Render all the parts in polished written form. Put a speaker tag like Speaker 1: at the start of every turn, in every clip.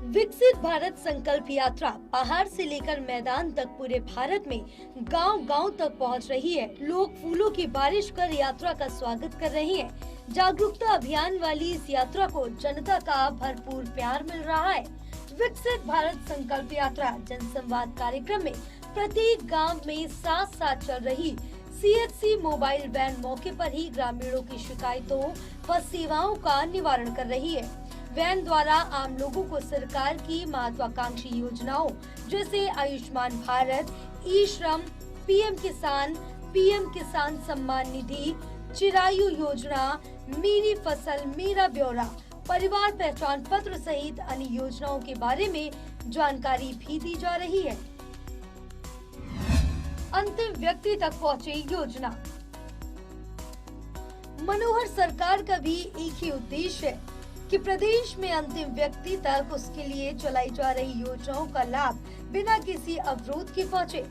Speaker 1: विकसित भारत संकल्प यात्रा पहाड़ से लेकर मैदान तक पूरे भारत में गांव-गांव तक पहुंच रही है। लोग फूलों की बारिश कर यात्रा का स्वागत कर रहे हैं। जागरूकता अभियान वाली इस यात्रा को जनता का भरपूर प्यार मिल रहा है। विकसित भारत संकल्प यात्रा जनसंवाद कार्यक्रम में प्रत्येक गाँव में साथ साथ चल रही CHC मोबाइल वैन मौके पर ही ग्रामीणों की शिकायतों व सेवाओं का निवारण कर रही है। वैन द्वारा आम लोगों को सरकार की महत्वाकांक्षी योजनाओं जैसे आयुष्मान भारत, ई-श्रम, PM किसान सम्मान निधि, चिरायु योजना, मेरी फसल मेरा ब्यौरा, परिवार पहचान पत्र सहित अन्य योजनाओं के बारे में जानकारी भी दी जा रही है। अंतिम व्यक्ति तक पहुँचे योजना। मनोहर सरकार का भी एक ही उद्देश्य है कि प्रदेश में अंतिम व्यक्ति तक उसके लिए चलाई जा रही योजनाओं का लाभ बिना किसी अवरोध के पहुंचे।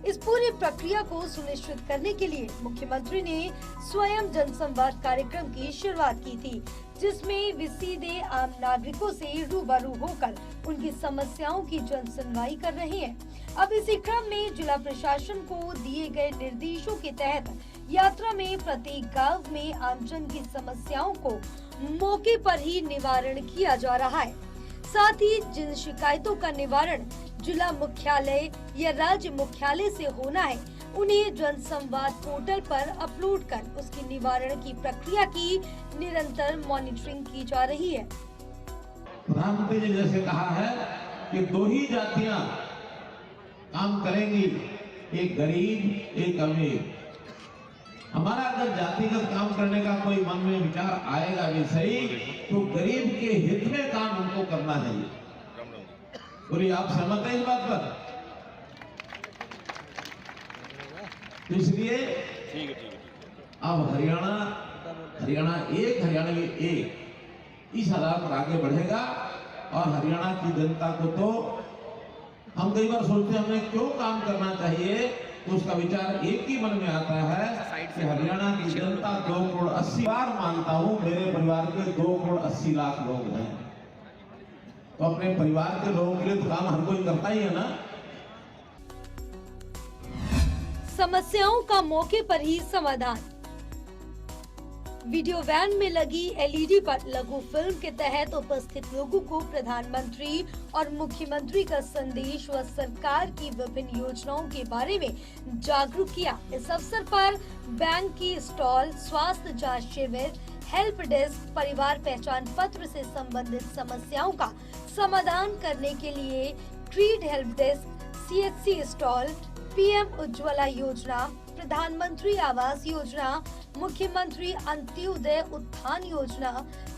Speaker 1: इस पूरी प्रक्रिया को सुनिश्चित करने के लिए मुख्यमंत्री ने स्वयं जनसंवाद कार्यक्रम की शुरुआत की थी, जिसमें वे सीधे आम नागरिकों से रूबरू होकर उनकी समस्याओं की जन सुनवाई कर रहे हैं। अब इसी क्रम में जिला प्रशासन को दिए गए निर्देशों के तहत यात्रा में प्रत्येक गांव में आमजन की समस्याओं को मौके पर ही निवारण किया जा रहा है। साथ ही जिन शिकायतों का निवारण जिला मुख्यालय या राज्य मुख्यालय से होना है, उन्हें जनसंवाद पोर्टल पर अपलोड कर उसकी निवारण की प्रक्रिया की निरंतर मॉनिटरिंग की जा रही है।
Speaker 2: प्रधानमंत्री जी जैसे कहा है कि दो ही जातियां काम करेंगी, एक गरीब एक अमीर। हमारा अगर जातिगत काम करने का कोई मन में विचार आएगा भी सही, तो गरीब के हित में काम उनको करना चाहिए। पूरी आप सहमत हैं इस बात पर? इसलिए अब हरियाणा एक इस आधार पर आगे बढ़ेगा। और हरियाणा की जनता को तो हम कई बार सोचते हैं हमें क्यों काम करना चाहिए, तो उसका विचार एक ही मन में आता है कि हरियाणा की जनता 2 करोड़ 80 बार मानता हूं, मेरे परिवार के 2 करोड़ 80 लाख लोग हैं, तो अपने परिवार के लोगों के लिए तो काम हर कोई करता ही है ना।
Speaker 1: समस्याओं का मौके पर ही समाधान। वीडियो वैन में लगी LED पर लघु फिल्म के तहत उपस्थित लोगों को प्रधानमंत्री और मुख्यमंत्री का संदेश व सरकार की विभिन्न योजनाओं के बारे में जागरूक किया। इस अवसर पर बैंक की स्टॉल, स्वास्थ्य जांच शिविर, हेल्प डेस्क, परिवार पहचान पत्र से संबंधित समस्याओं का समाधान करने के लिए creed help desk, CHC stall, PM Ujjwala योजना, प्रधानमंत्री आवास योजना, मुख्यमंत्री अंत्योदय उत्थान योजना,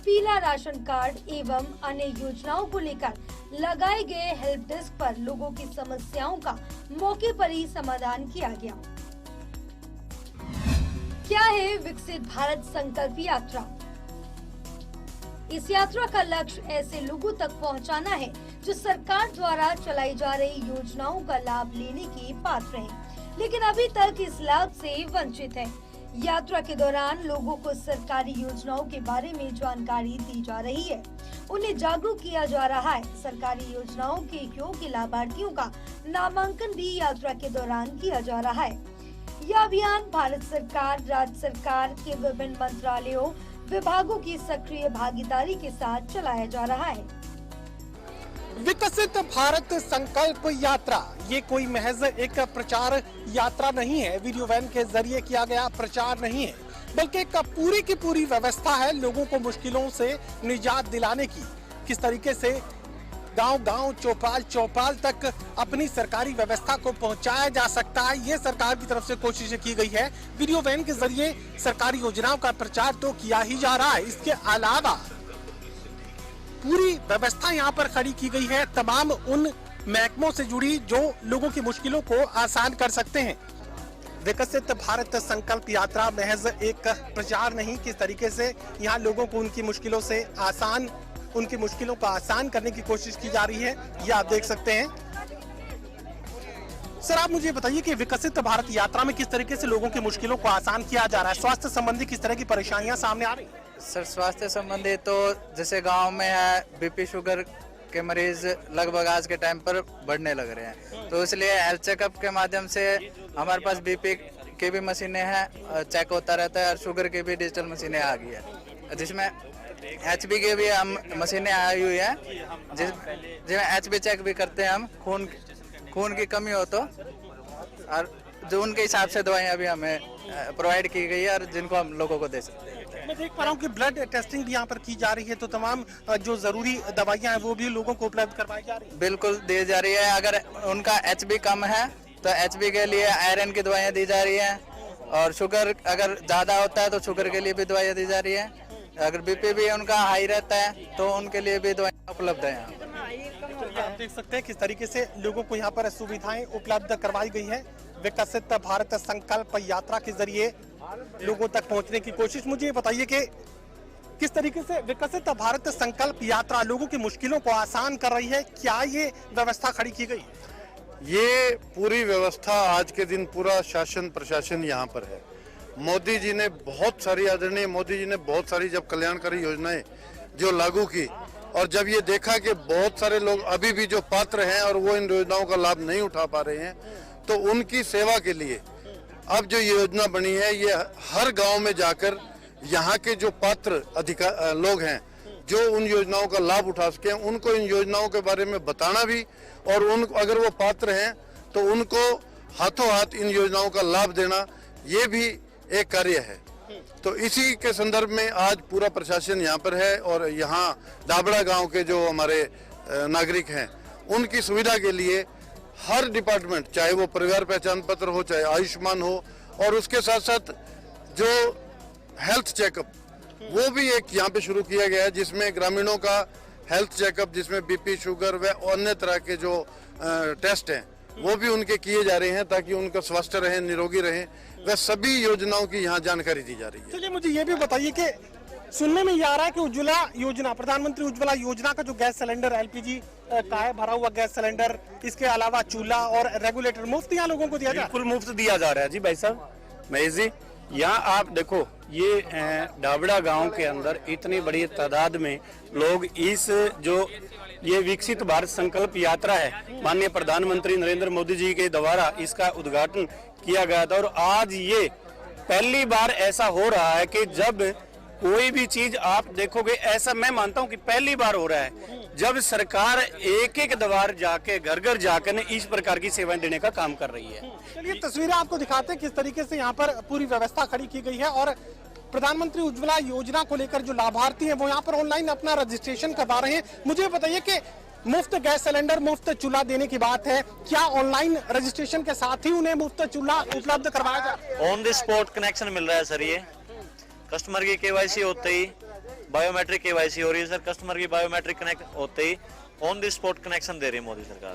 Speaker 1: पीला राशन कार्ड एवं अन्य योजनाओं को लेकर लगाए गए हेल्प डेस्क पर लोगों की समस्याओं का मौके पर ही समाधान किया गया। क्या है विकसित भारत संकल्प यात्रा? इस यात्रा का लक्ष्य ऐसे लोगों तक पहुंचाना है जो सरकार द्वारा चलाई जा रही योजनाओं का लाभ लेने के पात्र हैं, लेकिन अभी तक इस लाभ से वंचित हैं। यात्रा के दौरान लोगों को सरकारी योजनाओं के बारे में जानकारी दी जा रही है, उन्हें जागरूक किया जा रहा है। सरकारी योजनाओं के योग्य लाभार्थियों का नामांकन भी यात्रा के दौरान किया जा रहा है। यह अभियान भारत सरकार, राज्य सरकार के विभिन्न मंत्रालयों, विभागों की सक्रिय भागीदारी के साथ चलाया जा रहा है।
Speaker 3: विकसित भारत संकल्प यात्रा ये कोई महज एक प्रचार यात्रा नहीं है, वीडियो वैन के जरिए किया गया प्रचार नहीं है, बल्कि एक पूरी की पूरी व्यवस्था है लोगों को मुश्किलों से निजात दिलाने की। किस तरीके से गांव-गांव, चौपाल तक अपनी सरकारी व्यवस्था को पहुंचाया जा सकता है, ये सरकार की तरफ से कोशिशें की गई है। वीडियो वैन के जरिए सरकारी योजनाओं का प्रचार तो किया ही जा रहा है, इसके अलावा पूरी व्यवस्था यहाँ पर खड़ी की गई है तमाम उन महकमों से जुड़ी जो लोगों की मुश्किलों को आसान कर सकते हैं। विकसित भारत संकल्प यात्रा महज एक प्रचार नहीं, किस तरीके से यहाँ लोगों को उनकी मुश्किलों को आसान करने की कोशिश की जा रही है, ये आप देख सकते हैं। सर, आप मुझे बताइए कि विकसित भारत यात्रा में किस तरीके से लोगों की मुश्किलों को आसान किया जा रहा है? स्वास्थ्य संबंधी किस तरह की परेशानियां सामने आ रही हैं?
Speaker 4: सर, स्वास्थ्य संबंधी तो जैसे गांव में है, BP शुगर के मरीज लगभग आज के टाइम पर बढ़ने लग रहे हैं, तो इसलिए हेल्थ चेकअप के माध्यम से हमारे पास बीपी की भी मशीनें हैं, चेक होता रहता है, और शुगर की भी डिजिटल मशीनें आ गई है, जिसमें एचबी की भी हम मशीनें आई हुई हैं, जिसमें एचबी चेक भी करते हैं हम, खून की कमी हो तो, और जो उनके हिसाब से दवाइयाँ भी हमें प्रोवाइड की गई है और जिनको हम लोगों को दे सकते हैं।
Speaker 3: मैं देख पा रहा हूँ कि ब्लड टेस्टिंग भी यहाँ पर की जा रही है, तो तमाम जो जरूरी दवाइयाँ हैं वो भी लोगों को उपलब्ध करवाई जा रही है।
Speaker 4: बिल्कुल दी जा रही है। अगर उनका एचबी कम है तो एचबी के लिए आयरन की दवाइयाँ दी जा रही हैं, और शुगर अगर ज़्यादा होता है तो शुगर के लिए भी दवाइयाँ दी जा रही है। अगर बीपी भी उनका हाई रहता है तो उनके लिए भी दवाइयाँ उपलब्ध है यहाँ।
Speaker 3: आप देख सकते हैं किस तरीके से लोगों को यहाँ पर सुविधाएं उपलब्ध करवाई गई है। विकसित भारत संकल्प यात्रा के जरिए लोगों तक पहुंचने की कोशिश। मुझे ये बताइए कि किस तरीके से विकसित भारत संकल्प यात्रा लोगों की मुश्किलों को आसान कर रही है, क्या ये व्यवस्था खड़ी की गई?
Speaker 5: ये पूरी व्यवस्था आज के दिन पूरा शासन प्रशासन यहाँ पर है। मोदी जी ने बहुत सारी, आदरणीय मोदी जी ने बहुत सारी जब कल्याणकारी योजनाएं जो लागू की, और जब ये देखा कि बहुत सारे लोग अभी भी जो पात्र हैं और वो इन योजनाओं का लाभ नहीं उठा पा रहे हैं, तो उनकी सेवा के लिए अब जो योजना बनी है, ये हर गांव में जाकर यहाँ के जो पात्र लोग हैं जो उन योजनाओं का लाभ उठा सके, उनको इन योजनाओं के बारे में बताना भी, और उन अगर वो पात्र हैं तो उनको हाथों हाथ इन योजनाओं का लाभ देना, ये भी एक कार्य है। तो इसी के संदर्भ में आज पूरा प्रशासन यहाँ पर है, और यहाँ दाबड़ा गांव के जो हमारे नागरिक हैं उनकी सुविधा के लिए हर डिपार्टमेंट, चाहे वो परिवार पहचान पत्र हो, चाहे आयुष्मान हो, और उसके साथ साथ जो हेल्थ चेकअप वो भी एक यहाँ पे शुरू किया गया है, जिसमें ग्रामीणों का हेल्थ चेकअप, जिसमें बीपी, शुगर व अन्य तरह के जो टेस्ट हैं वो भी उनके किए जा रहे हैं, ताकि उनका स्वस्थ रहे, निरोगी रहे। वह सभी योजनाओं की यहाँ जानकारी दी जा रही है।
Speaker 3: चलिए मुझे ये भी बताइए कि सुनने में ये आ रहा है कि उज्ज्वला योजना, प्रधानमंत्री उज्ज्वला योजना का जो गैस सिलेंडर एलपीजी का है, भरा हुआ गैस सिलेंडर, इसके अलावा चूल्हा और रेगुलेटर मुफ्त यहाँ लोगों को दिया जा रहा है?
Speaker 6: बिल्कुल मुफ्त दिया जा रहा है जी भाई साहब महेश जी। यहाँ आप देखो, ये डाबड़ा गांव के अंदर इतनी बड़ी तादाद में लोग इस जो ये विकसित भारत संकल्प यात्रा है, माननीय प्रधानमंत्री नरेंद्र मोदी जी के द्वारा इसका उद्घाटन किया गया था, और आज ये पहली बार ऐसा हो रहा है कि जब कोई भी चीज आप देखोगे, ऐसा मैं मानता हूं कि पहली बार हो रहा है जब सरकार एक एक द्वार जाके घर घर जाकर इस प्रकार की सेवाएं देने का काम कर रही है।
Speaker 3: चलिए तस्वीरें आपको दिखाते हैं किस तरीके से यहाँ पर पूरी व्यवस्था खड़ी की गई है, और प्रधानमंत्री उज्ज्वला योजना को लेकर जो लाभार्थी हैं वो यहाँ पर ऑनलाइन अपना रजिस्ट्रेशन करवा रहे हैं। मुझे बताइए कि मुफ्त गैस सिलेंडर, मुफ्त चूल्हा देने की बात है, क्या ऑनलाइन रजिस्ट्रेशन के साथ ही उन्हें मुफ्त चूल्हा उपलब्ध करवाया जाए?
Speaker 7: ऑन द स्पॉट कनेक्शन मिल रहा है सर। ये कस्टमर की केवाईसी होते ही बायोमेट्रिक केवाईसी हो रही है सर। कस्टमर की बायोमेट्रिक कनेक्ट होते ही ऑन द स्पॉट कनेक्शन दे रही है मोदी सरकार।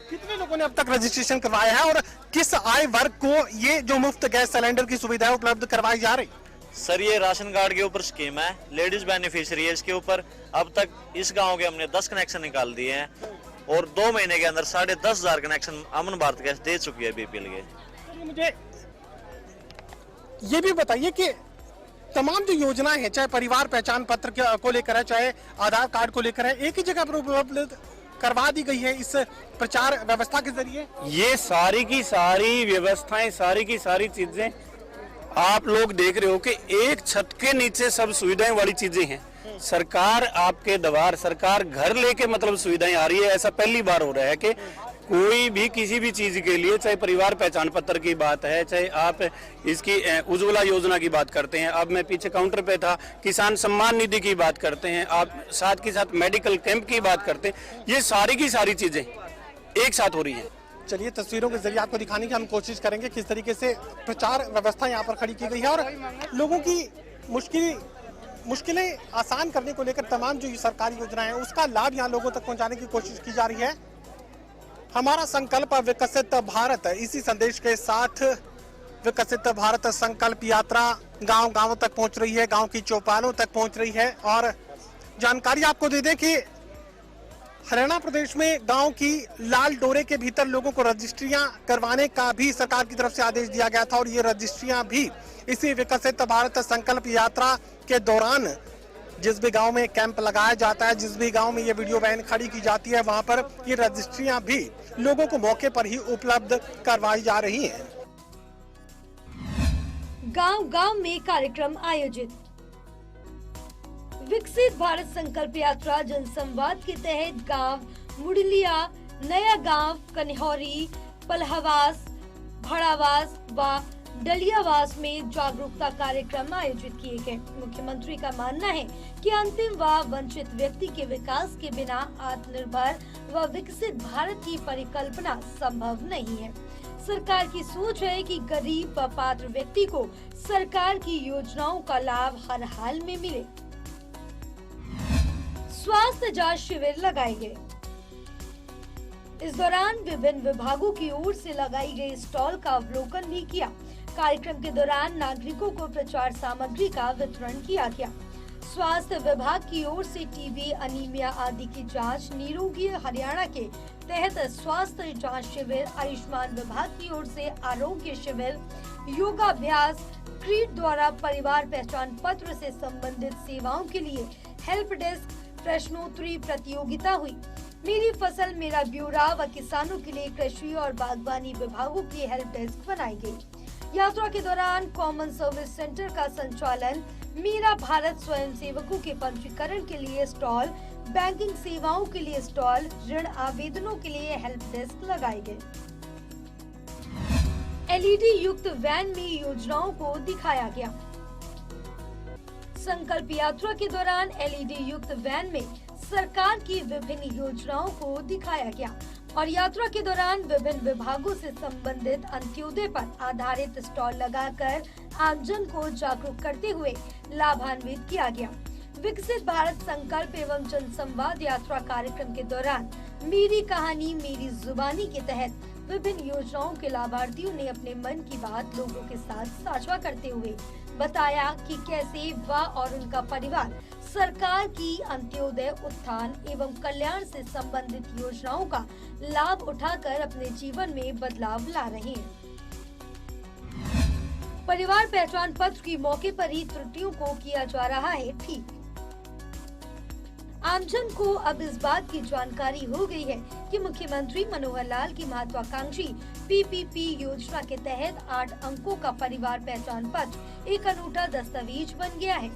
Speaker 3: कितने लोगों ने अब तक रजिस्ट्रेशन करवाया है, और किस आय वर्ग को ये जो मुफ्त गैस सिलेंडर की सुविधा उपलब्ध करवाई जा रही?
Speaker 7: सर ये राशन कार्ड के ऊपर स्कीम है, लेडीज बेनिफिशियरी है इसके ऊपर। अब तक इस गांव के हमने 10 कनेक्शन निकाल दिए हैं, और 2 महीने के अंदर 10,500 कनेक्शन अमन भारत गैस दे चुकी है बीपीएल के।
Speaker 3: मुझे ये भी बताइए कि तमाम जो योजनाएं हैं, चाहे परिवार पहचान पत्र को लेकर है, चाहे आधार कार्ड को लेकर है, एक ही जगह पर उपलब्ध करवा दी गई है इस प्रचार व्यवस्था के जरिए?
Speaker 6: ये सारी की सारी व्यवस्थाएं, सारी की सारी चीजें आप लोग देख रहे हो कि एक छत के नीचे सब सुविधाएं वाली चीजें हैं। सरकार आपके द्वार, सरकार घर लेके मतलब सुविधाएं आ रही है। ऐसा पहली बार हो रहा है कि कोई भी किसी भी चीज के लिए, चाहे परिवार पहचान पत्र की बात है, चाहे आप इसकी उज्ज्वला योजना की बात करते हैं, अब मैं पीछे काउंटर पे था, किसान सम्मान निधि की बात करते हैं, आप साथ के साथ मेडिकल कैंप की बात करते हैं, ये सारी की सारी चीजें एक साथ हो रही है।
Speaker 3: चलिए तस्वीरों के जरिए आपको दिखाने की हम कोशिश करेंगे किस तरीके से प्रचार व्यवस्था यहाँ पर खड़ी की गई है, और लोगों की मुश्किलें आसान करने को लेकर तमाम जो सरकारी योजनाएं हैं उसका लाभ यहाँ लोगों तक पहुँचाने की कोशिश की जा रही है। हमारा संकल्प विकसित भारत, इसी संदेश के साथ विकसित भारत संकल्प यात्रा गांव-गांव तक पहुंच रही है, गांव की चौपालों तक पहुंच रही है। और जानकारी आपको दे दें कि हरियाणा प्रदेश में गांव की लाल डोरे के भीतर लोगों को रजिस्ट्रियां करवाने का भी सरकार की तरफ से आदेश दिया गया था, और ये रजिस्ट्रियां भी इसी विकसित भारत संकल्प यात्रा के दौरान जिस भी गांव में कैंप लगाया जाता है, जिस भी गांव में ये वीडियो वैन खड़ी की जाती है, वहां पर ये रजिस्ट्रियां भी लोगों को मौके पर ही उपलब्ध करवाई जा रही हैं।
Speaker 1: गांव-गांव में कार्यक्रम आयोजित। विकसित भारत संकल्प यात्रा जनसंवाद के तहत गांव मुडलिया, नया गांव, कन्हौरी, पलहवास, भड़ावास व डलियावास में जागरूकता कार्यक्रम आयोजित किए गए। मुख्यमंत्री का मानना है कि अंतिम व वंचित व्यक्ति के विकास के बिना आत्मनिर्भर व विकसित भारत की परिकल्पना संभव नहीं है। सरकार की सोच है कि गरीब व पात्र व्यक्ति को सरकार की योजनाओं का लाभ हर हाल में मिले। स्वास्थ्य जांच शिविर लगाए गए। इस दौरान विभिन्न विभागों की ओर से लगाई गई स्टॉल का अवलोकन भी किया। कार्यक्रम के दौरान नागरिकों को प्रचार सामग्री का वितरण किया गया। स्वास्थ्य विभाग की ओर से टीबी, अनीमिया आदि की जांच, निरोगी हरियाणा के तहत स्वास्थ्य जांच शिविर, आयुष्मान विभाग की ओर से आरोग्य शिविर, योगाभ्यास, क्रीड द्वारा परिवार पहचान पत्र से संबंधित सेवाओं के लिए हेल्प डेस्क, प्रश्नोत्तरी प्रतियोगिता हुई। मेरी फसल मेरा ब्यूरो व किसानों के लिए कृषि और बागवानी विभागों की हेल्प डेस्क बनाई गई। यात्रा के दौरान कॉमन सर्विस सेंटर का संचालन, मेरा भारत स्वयं सेवकों के पंजीकरण के लिए स्टॉल, बैंकिंग सेवाओं के लिए स्टॉल, ऋण आवेदनों के लिए हेल्प डेस्क लगाए गए। एलईडी युक्त वैन में योजनाओं को दिखाया गया। संकल्प यात्रा के दौरान एलईडी युक्त वैन में सरकार की विभिन्न योजनाओं को दिखाया गया और यात्रा के दौरान विभिन्न विभागों से संबंधित अंत्योदय पर आधारित स्टॉल लगाकर आमजन को जागरूक करते हुए लाभान्वित किया गया। विकसित भारत संकल्प एवं जनसंवाद यात्रा कार्यक्रम के दौरान मेरी कहानी मेरी जुबानी के तहत विभिन्न योजनाओं के लाभार्थियों ने अपने मन की बात लोगों के साथ साझा करते हुए बताया कि कैसे वह और उनका परिवार सरकार की अंत्योदय, उत्थान एवं कल्याण से संबंधित योजनाओं का लाभ उठाकर अपने जीवन में बदलाव ला रहे हैं। परिवार पहचान पत्र की मौके पर ही त्रुटियों को किया जा रहा है ठीक। आमजन को अब इस बात की जानकारी हो गई है कि मुख्यमंत्री मनोहर लाल की महत्वाकांक्षी पीपीपी योजना के तहत 8 अंकों का परिवार पहचान पत्र एक अनूठा दस्तावेज बन गया है।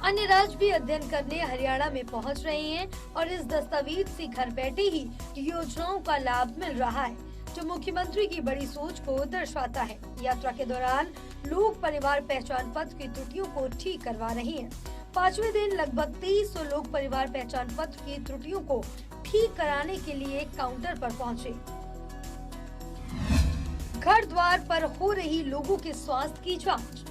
Speaker 1: अन्य राज्य भी अध्ययन करने हरियाणा में पहुंच रहे हैं और इस दस्तावेज से घर बैठे ही योजनाओं का लाभ मिल रहा है, जो मुख्यमंत्री की बड़ी सोच को दर्शाता है। यात्रा के दौरान लोग परिवार पहचान पत्र की त्रुटियों को ठीक करवा रहे हैं। 5वें दिन लगभग 2300 लोग परिवार पहचान पत्र की त्रुटियों को ठीक कराने के लिए काउंटर पर पहुंचे। घर द्वार पर हो रही लोगों के स्वास्थ्य की जांच।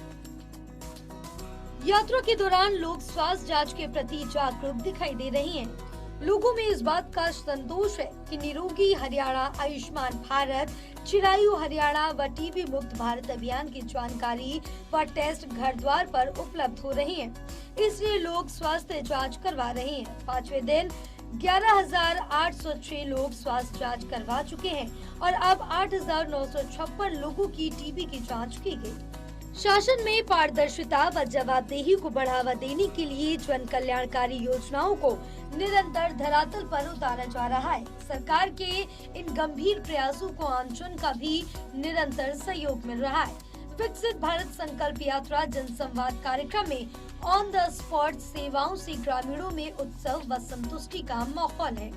Speaker 1: यात्रा के दौरान लोग स्वास्थ्य जांच के प्रति जागरूक दिखाई दे रहे हैं। लोगों में इस बात का संतोष है कि निरोगी हरियाणा, आयुष्मान भारत, चिरायु हरियाणा व टीबी मुक्त भारत अभियान की जानकारी व टेस्ट घर द्वार पर उपलब्ध हो रहे हैं, इसलिए लोग स्वास्थ्य जांच करवा रहे हैं। 5वें दिन 11,806 लोग स्वास्थ्य जांच करवा चुके हैं और अब 8,956 लोगों की टीबी की जांच की गई। शासन में पारदर्शिता व जवाबदेही को बढ़ावा देने के लिए जन कल्याणकारी योजनाओं को निरंतर धरातल पर उतारा जा रहा है। सरकार के इन गंभीर प्रयासों को आमजन का भी निरंतर सहयोग मिल रहा है। विकसित भारत संकल्प यात्रा जनसंवाद कार्यक्रम में ऑन द स्पॉट सेवाओं से ग्रामीणों में उत्सव व संतुष्टि का माहौल है।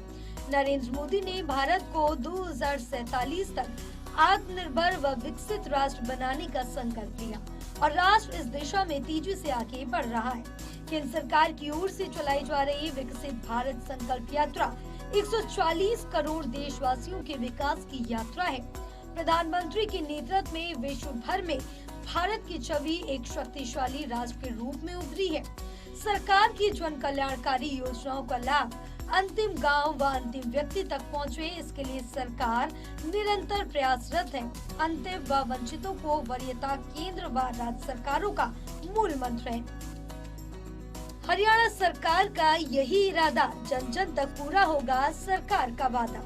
Speaker 1: नरेंद्र मोदी ने भारत को 2047 तक आत्मनिर्भर व विकसित राष्ट्र बनाने का संकल्प लिया और राष्ट्र इस दिशा में तेजी से आगे बढ़ रहा है। केंद्र सरकार की ओर से चलाई जा रही विकसित भारत संकल्प यात्रा 140 करोड़ देशवासियों के विकास की यात्रा है। प्रधानमंत्री के नेतृत्व में विश्व भर में भारत की छवि एक शक्तिशाली राष्ट्र के रूप में उभरी है। सरकार की जन कल्याणकारी योजनाओं का लाभ अंतिम गांव व अंतिम व्यक्ति तक पहुंचे, इसके लिए सरकार निरंतर प्रयासरत है। अंतिम व वंचितों को वरीयता केंद्र व राज्य सरकारों का मूल मंत्र है। हरियाणा सरकार का यही इरादा, जन जन तक पूरा होगा सरकार का वादा।